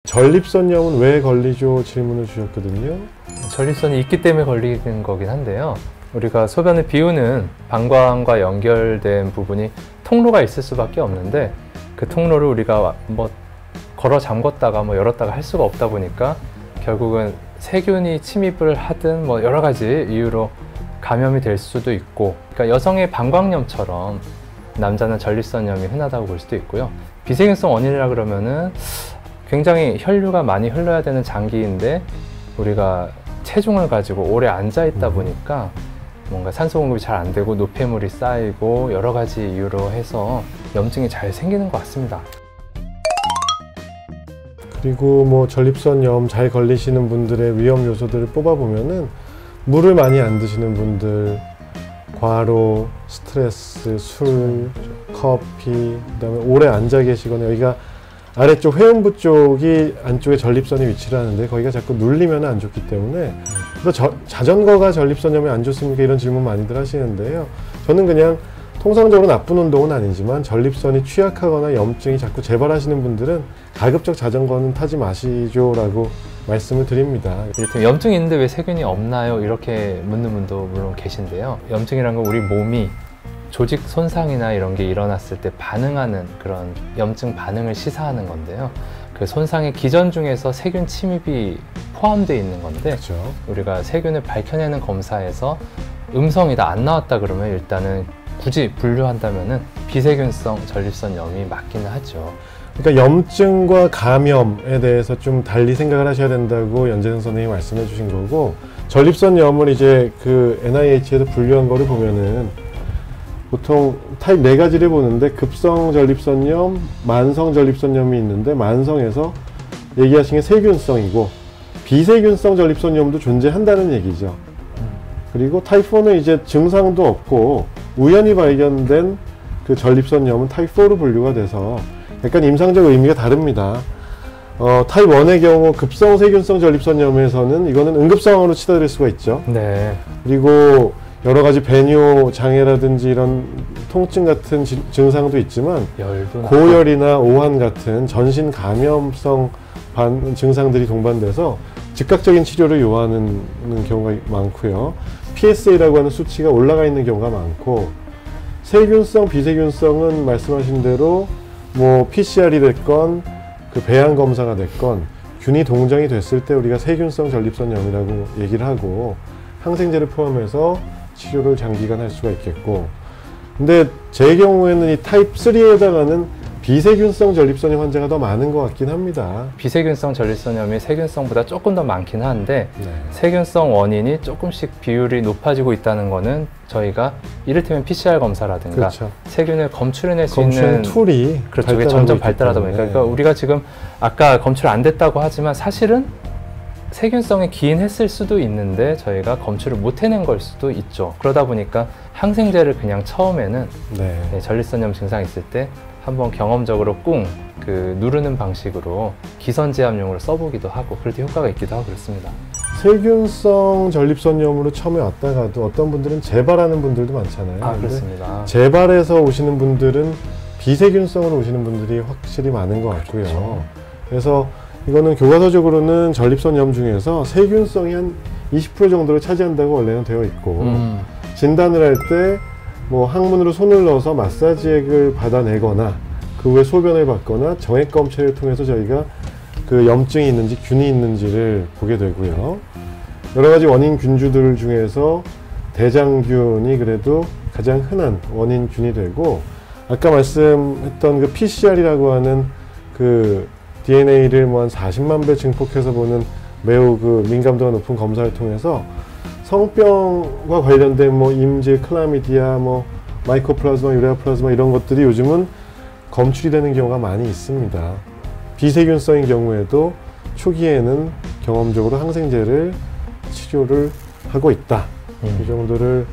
전립선염은 왜 걸리죠? 질문을 주셨거든요. 전립선이 있기 때문에 걸리는 거긴 한데요. 우리가 소변을 비우는 방광과 연결된 부분이 통로가 있을 수밖에 없는데 그 통로를 우리가 뭐 걸어 잠궜다가 뭐 열었다가 할 수가 없다 보니까 결국은 세균이 침입을 하든 뭐 여러 가지 이유로 감염이 될 수도 있고, 그러니까 여성의 방광염처럼 남자는 전립선염이 흔하다고 볼 수도 있고요. 비세균성 원인이라 그러면은 굉장히 혈류가 많이 흘러야 되는 장기인데 우리가 체중을 가지고 오래 앉아 있다 보니까 뭔가 산소 공급이 잘 안 되고 노폐물이 쌓이고 여러 가지 이유로 해서 염증이 잘 생기는 것 같습니다. 그리고 뭐 전립선염 잘 걸리시는 분들의 위험 요소들을 뽑아보면은 물을 많이 안 드시는 분들, 과로, 스트레스, 술, 커피, 그다음에 오래 앉아 계시거나 여기가 아래쪽 회음부 쪽이 안쪽에 전립선이 위치를 하는데 거기가 자꾸 눌리면 안 좋기 때문에 그래서 자전거가 전립선염에 안 좋습니까? 이런 질문 많이들 하시는데요. 저는 그냥 통상적으로 나쁜 운동은 아니지만 전립선이 취약하거나 염증이 자꾸 재발하시는 분들은 가급적 자전거는 타지 마시죠 라고 말씀을 드립니다. 이를테면 염증이 있는데 왜 세균이 없나요? 이렇게 묻는 분도 물론 계신데요. 염증이란 건 우리 몸이 조직 손상이나 이런 게 일어났을 때 반응하는 그런 염증 반응을 시사하는 건데요. 그 손상의 기전 중에서 세균 침입이 포함되어 있는 건데 그렇죠. 우리가 세균을 밝혀내는 검사에서 음성이다 안 나왔다 그러면 일단은 굳이 분류한다면은 비세균성 전립선염이 맞기는 하죠. 그러니까 염증과 감염에 대해서 좀 달리 생각을 하셔야 된다고 연재성 선생님이 말씀해 주신 거고, 전립선염을 이제 그 NIH에서 분류한 거를 보면은 보통 타입 4가지를 보는데 급성 전립선염, 만성 전립선염이 있는데 만성에서 얘기하신 게 세균성이고 비세균성 전립선염도 존재한다는 얘기죠. 그리고 타입 4는 이제 증상도 없고 우연히 발견된 그 전립선염은 타입 4로 분류가 돼서 약간 임상적 의미가 다릅니다. 타입 1의 경우 급성 세균성 전립선염에서는 이거는 응급상황으로 치달을 수가 있죠. 네. 그리고 여러 가지 배뇨 장애라든지 이런 통증 같은 증상도 있지만 고열이나 오한 같은 전신 감염성 증상들이 동반돼서 즉각적인 치료를 요하는 경우가 많고요. PSA라고 하는 수치가 올라가 있는 경우가 많고, 세균성, 비세균성은 말씀하신 대로 뭐 PCR이 됐건 그 배양 검사가 됐건 균이 동정이 됐을 때 우리가 세균성 전립선염이라고 얘기를 하고 항생제를 포함해서 치료를 장기간 할 수가 있겠고, 근데 제 경우에는 이 타입 3에 해당하는 비세균성 전립선염 환자가 더 많은 것 같긴 합니다. 비세균성 전립선염이 세균성보다 조금 더 많긴 한데 세균성 원인이 조금씩 비율이 높아지고 있다는 거는 저희가 이를테면 PCR 검사라든가 그렇죠. 세균을 검출해낼 수 있는 툴이 그렇죠. 점점 발달하다 보니까 그러니까 우리가 지금 아까 검출 안 됐다고 하지만 사실은 세균성이 기인했을 수도 있는데 저희가 검출을 못 해낸 걸 수도 있죠. 그러다 보니까 항생제를 그냥 처음에는 전립선염 증상 있을 때 한번 경험적으로 꿍 누르는 방식으로 기선제압용으로 써보기도 하고 그럴 때 효과가 있기도 하고 그렇습니다. 세균성 전립선염으로 처음에 왔다가도 어떤 분들은 재발하는 분들도 많잖아요. 그렇습니다. 재발해서 오시는 분들은 비세균성으로 오시는 분들이 확실히 많은 것 같고요. 그렇죠. 그래서 이거는 교과서적으로는 전립선염 중에서 세균성이 한 20% 정도를 차지한다고 원래는 되어 있고 진단을 할 때 뭐 항문으로 손을 넣어서 마사지액을 받아내거나 그 후에 소변을 받거나 정액 검체를 통해서 저희가 그 염증이 있는지 균이 있는지를 보게 되고요. 여러 가지 원인 균주들 중에서 대장균이 그래도 가장 흔한 원인 균이 되고, 아까 말씀했던 그 PCR이라고 하는 그 DNA를 뭐 한 40만 배 증폭해서 보는 매우 그 민감도가 높은 검사를 통해서 성병과 관련된 뭐 임질, 클라미디아, 뭐 마이코플라즈마, 유레아플라즈마 이런 것들이 요즘은 검출이 되는 경우가 많이 있습니다. 비세균성인 경우에도 초기에는 경험적으로 항생제를 치료를 하고 있다. 이 정도를